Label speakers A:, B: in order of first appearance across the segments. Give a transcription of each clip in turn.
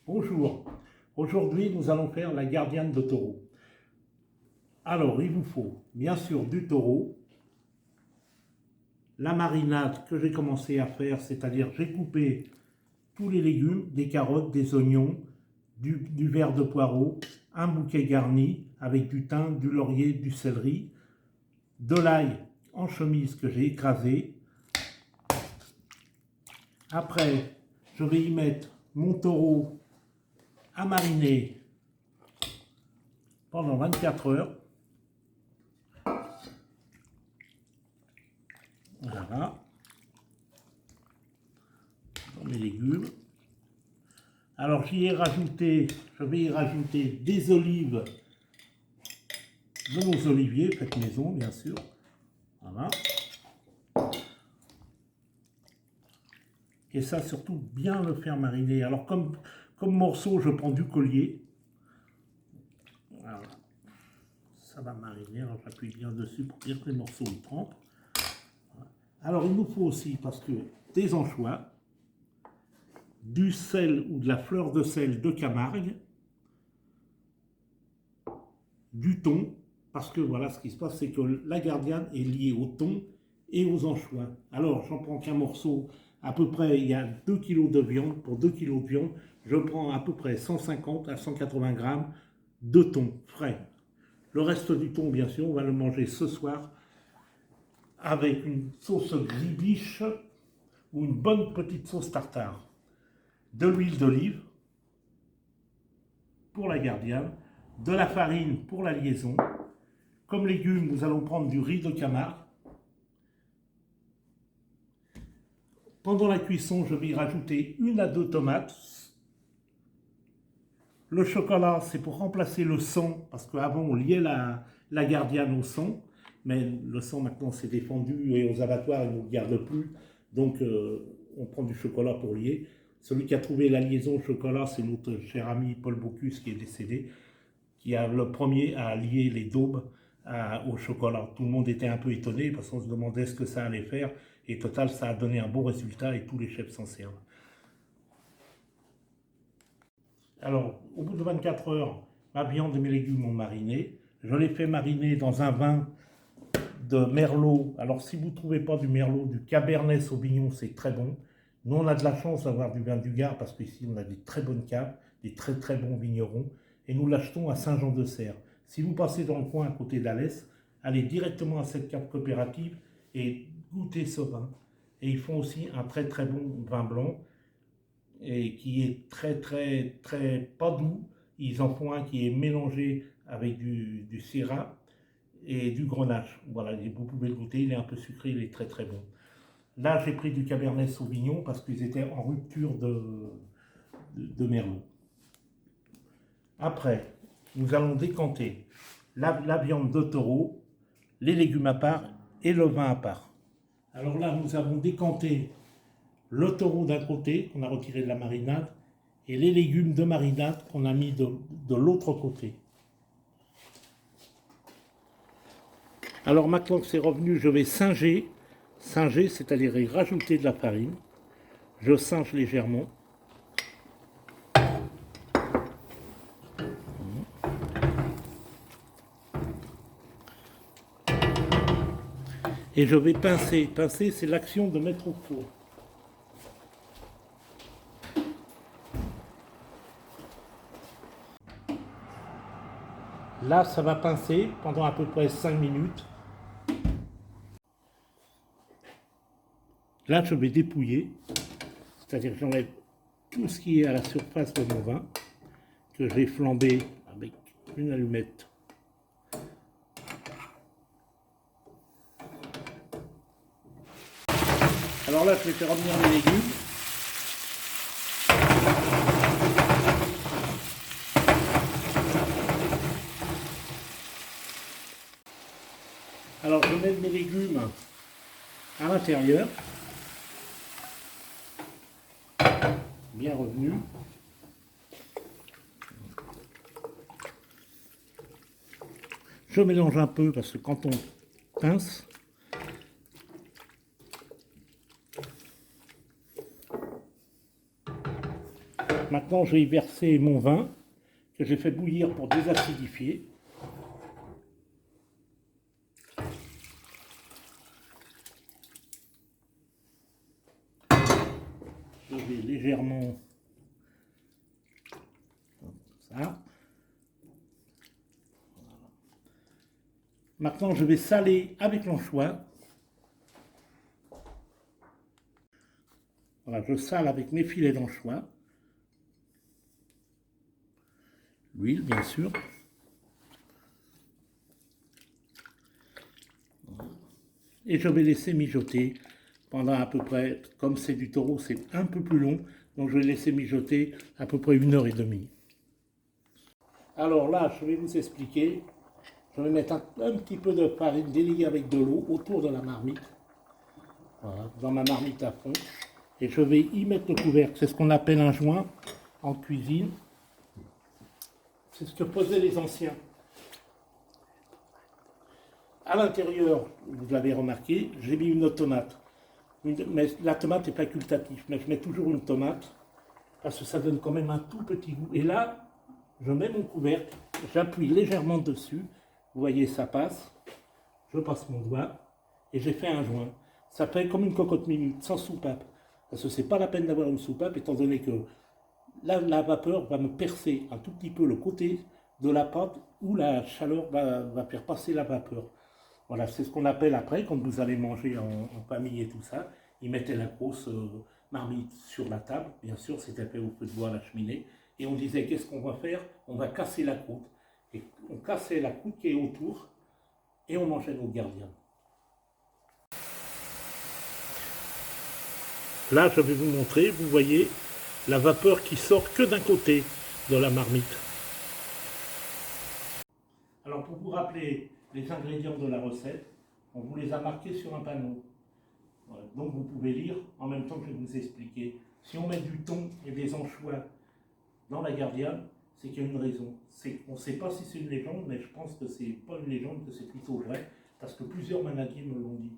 A: Bonjour, aujourd'hui nous allons faire la gardienne de taureau. Alors il vous faut bien sûr du taureau, la marinade que j'ai commencé à faire, c'est-à-dire j'ai coupé tous les légumes, des carottes, des oignons, du verre de poireau, un bouquet garni avec du thym, du laurier, du céleri, de l'ail en chemise que j'ai écrasé. Après, je vais y mettre mon taureau à mariner pendant 24 heures. Voilà, dans mes légumes. Alors je vais y rajouter des olives de nos oliviers, faites maison bien sûr. Voilà. Et ça surtout bien le faire mariner. Alors comme morceau, je prends du collier. Voilà. Ça va mariner, alors j'appuie bien dessus pour dire que les morceaux ils trempent. Voilà. Alors il nous faut aussi, parce que des anchois, du sel ou de la fleur de sel de Camargue, du thon, parce que voilà ce qui se passe, c'est que la gardienne est liée au thon et aux anchois. Alors j'en prends qu'un morceau, à peu près il y a 2 kg de viande, pour 2 kg de viande, je prends à peu près 150 à 180 grammes de thon frais. Le reste du thon, bien sûr, on va le manger ce soir avec une sauce gribiche ou une bonne petite sauce tartare. De l'huile d'olive pour la gardienne, de la farine pour la liaison. Comme légumes, nous allons prendre du riz de Camargue. Pendant la cuisson, je vais y rajouter 1 à 2 tomates. Le chocolat, c'est pour remplacer le sang, parce qu'avant on liait la gardienne au sang, mais le sang maintenant s'est défendu et aux abattoirs ils ne le gardent plus, donc on prend du chocolat pour lier. Celui qui a trouvé la liaison au chocolat, c'est notre cher ami Paul Bocuse qui est décédé, qui a le premier à lier les daubes au chocolat. Tout le monde était un peu étonné parce qu'on se demandait ce que ça allait faire, et total ça a donné un bon résultat et tous les chefs s'en servent. Alors, au bout de 24 heures, ma viande et mes légumes ont mariné. Je les fais mariner dans un vin de merlot. Alors, si vous ne trouvez pas du merlot, du cabernet sauvignon, c'est très bon. Nous, on a de la chance d'avoir du vin du Gard parce qu'ici, on a des très bonnes caves, des très très bons vignerons. Et nous l'achetons à Saint-Jean-de-Serre. Si vous passez dans le coin à côté d'Alès, allez directement à cette cave coopérative et goûtez ce vin. Et ils font aussi un très très bon vin blanc et qui est très très très pas doux. Ils en font un qui est mélangé avec du syrah et du grenache. Voilà, vous pouvez le goûter, il est un peu sucré, il est très très bon. Là, j'ai pris du cabernet sauvignon parce qu'ils étaient en rupture de merlot. Après, nous allons décanter la viande de taureau, les légumes à part et le vin à part. Alors là, nous avons décanté le taureau d'un côté, qu'on a retiré de la marinade, et les légumes de marinade qu'on a mis de l'autre côté. Alors maintenant que c'est revenu, je vais singer, c'est-à-dire y rajouter de la farine. Je singe légèrement. Et je vais pincer. Pincer, c'est l'action de mettre au four. Là, ça va pincer pendant à peu près 5 minutes. Là, je vais dépouiller, c'est-à-dire que j'enlève tout ce qui est à la surface de mon vin, que j'ai flambé avec une allumette. Alors là, je vais faire revenir les légumes. Alors, je mets mes légumes à l'intérieur, bien revenu. Je mélange un peu parce que quand on pince, Maintenant, je vais y verser mon vin que j'ai fait bouillir pour désacidifier. Je vais légèrement ça. Maintenant, je vais saler avec l'anchois. Voilà, je sale avec mes filets d'anchois. L'huile, bien sûr. Et je vais laisser mijoter pendant à peu près, comme c'est du taureau, c'est un peu plus long, donc je vais laisser mijoter à peu près 1 h 30. Alors là, je vais vous expliquer. Je vais mettre un petit peu de farine déliée avec de l'eau autour de la marmite. Voilà, dans ma marmite à fond. Et je vais y mettre le couvercle. C'est ce qu'on appelle un joint en cuisine. C'est ce que faisaient les anciens. À l'intérieur, vous l'avez remarqué, j'ai mis une tomate. Mais la tomate est facultative, mais je mets toujours une tomate parce que ça donne quand même un tout petit goût. Et là, je mets mon couvercle, j'appuie légèrement dessus. Vous voyez, ça passe. Je passe mon doigt et j'ai fait un joint. Ça fait comme une cocotte minute, sans soupape. Parce que c'est pas la peine d'avoir une soupape, étant donné que la vapeur va me percer un tout petit peu le côté de la pâte où la chaleur va faire passer la vapeur. Voilà, c'est ce qu'on appelle après, quand vous allez manger en famille et tout ça, ils mettaient la grosse marmite sur la table. Bien sûr, c'était fait au feu de bois à la cheminée. Et on disait, qu'est-ce qu'on va faire? On va casser la croûte. Et on cassait la croûte qui est autour et on mangeait nos gardiens. Là, je vais vous montrer, vous voyez, la vapeur qui sort que d'un côté de la marmite. Alors, pour vous rappeler les ingrédients de la recette, on vous les a marqués sur un panneau. Voilà. Donc, vous pouvez lire en même temps que je vais vous expliquer. Si on met du thon et des anchois dans la gardienne, c'est qu'il y a une raison. On ne sait pas si c'est une légende, mais je pense que c'est pas une légende, que c'est plutôt vrai, parce que plusieurs manadiers me l'ont dit.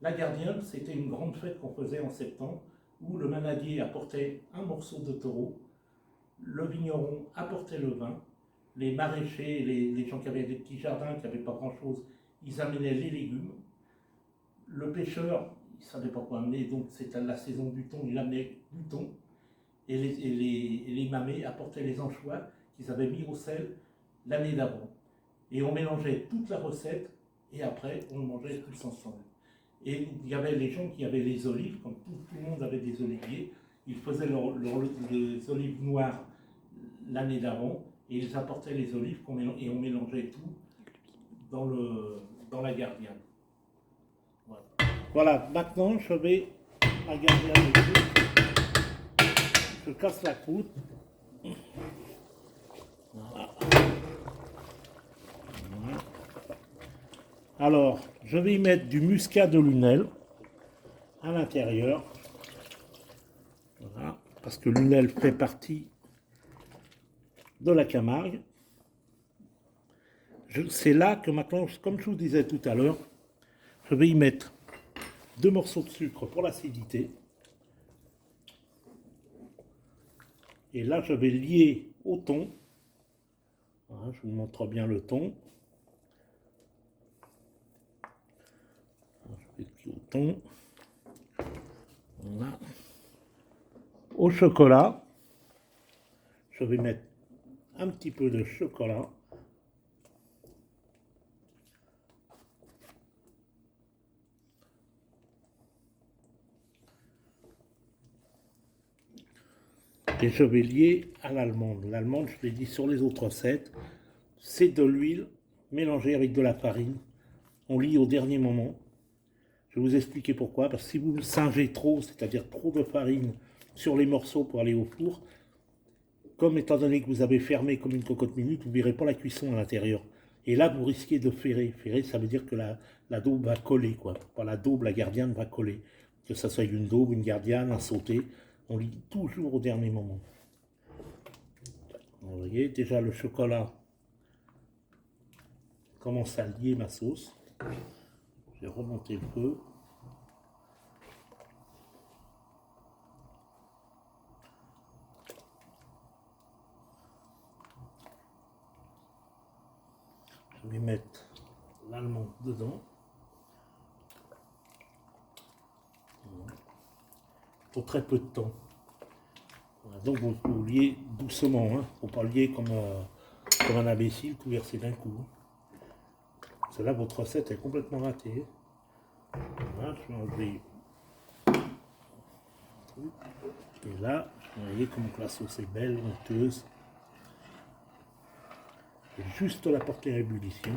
A: La gardienne, c'était une grande fête qu'on faisait en septembre, où le manadier apportait un morceau de taureau, le vigneron apportait le vin, les maraîchers, les gens qui avaient des petits jardins, qui n'avaient pas grand-chose, ils amenaient les légumes. Le pêcheur, il ne savait pas quoi amener, donc c'était la saison du thon, il amenait du thon. Et les mamés apportaient les anchois qu'ils avaient mis au sel l'année d'avant. Et on mélangeait toute la recette, et après, on mangeait tous ensemble. Et il y avait les gens qui avaient les olives, comme tout le monde avait des oliviers, ils faisaient les olives noires l'année d'avant, et ils apportaient les olives, et on mélangeait tout dans la gardienne. Voilà, maintenant je vais la gardienne de croûte. Je casse la croûte. Voilà. Voilà. Alors, je vais y mettre du muscat de Lunel à l'intérieur. Voilà, parce que Lunel fait partie de la Camargue. C'est là que maintenant, comme je vous disais tout à l'heure, je vais y mettre 2 morceaux de sucre pour l'acidité. Et là, je vais lier au thon. Voilà, je vous montre bien le thon. Je vais lier au thon. Voilà. Au chocolat, je vais mettre un petit peu de chocolat. Et je vais lier à l'allemande. L'allemande, je l'ai dit sur les autres recettes, c'est de l'huile mélangée avec de la farine. On lie au dernier moment. Je vais vous expliquer pourquoi. Parce que si vous singez trop, c'est-à-dire trop de farine sur les morceaux pour aller au four, comme étant donné que vous avez fermé comme une cocotte minute, vous ne verrez pas la cuisson à l'intérieur. Et là, vous risquez de ferrer. Ferrer, ça veut dire que la daube va coller, quoi. Pas la daube, la gardienne va coller. Que ça soit une daube, une gardienne, un sauté, on lie toujours au dernier moment. Vous voyez, déjà le chocolat commence à lier ma sauce. Je vais remonter le feu. Je vais mettre l'allemand dedans. Pour très peu de temps. Voilà, donc vous liez doucement, hein. Faut pas lier comme un imbécile, tout verser d'un coup. Parce que là, votre recette est complètement ratée. Voilà, je vais enlever. Et là, vous voyez comme la sauce est belle, onctueuse. Juste la porter à ébullition.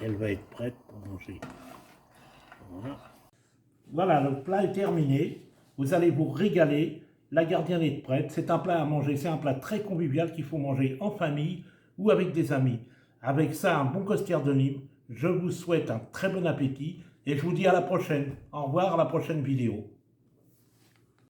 A: Elle va être prête pour manger. Voilà. Voilà, le plat est terminé. Vous allez vous régaler. La gardienne est prête. C'est un plat à manger. C'est un plat très convivial qu'il faut manger en famille ou avec des amis. Avec ça, un bon costière de Nîmes. Je vous souhaite un très bon appétit et je vous dis à la prochaine. Au revoir, à la prochaine vidéo.